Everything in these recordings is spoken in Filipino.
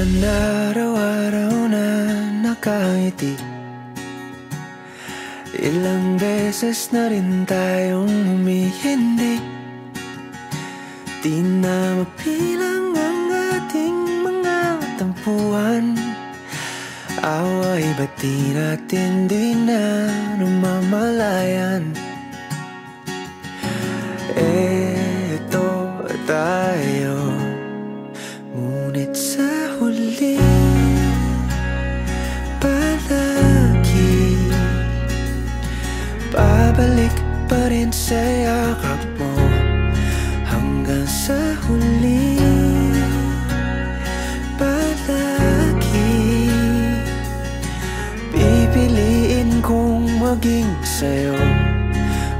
naman araw-araw na nakangiti. Ilang beses na rin tayong humihindi. Di na mapilang ang ating mga tampuhan. Away ba't di natin di na namamalayan? Eto tayo, ngunit sa huli palagi babalik pa rin sa yakap mo. Hanggang sa huli palagi pipiliin kong maging sa'yo.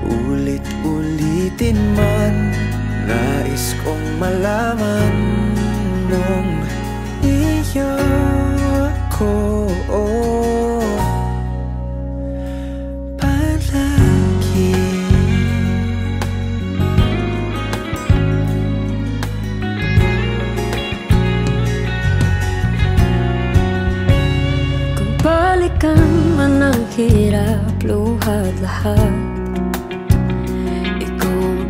Ulit-ulitin man, nais kong malaman nung iyo ako palagi. Kung balikan man ang hirap, luhat lahat,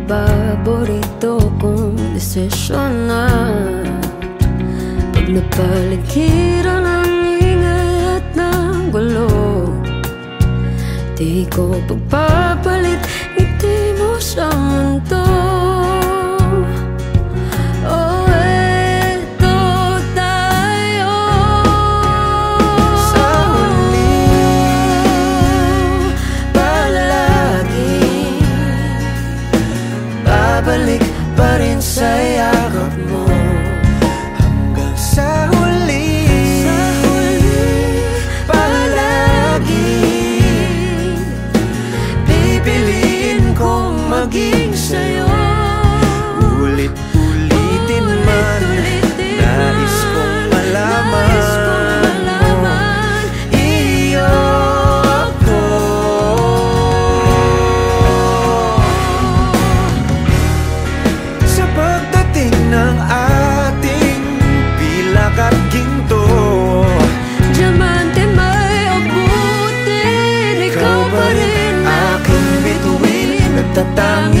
paborito kong desisyon na. Pag napaligiran ang ingay at ng gulo, di ko pagpapalit ngiti mo sa mundo. Oh, eto tayo sa huli palagi babalik pa rin sa yakap mo. Hanggang sa huli palagi pipiliin kong maging sa'yo. Ulit-ulitin man, nais kong malaman iyo ako. Sa pagdating ng ating pilak at ginto, diamante may abutin, ikaw pa rin aking bituin. Nagtatanging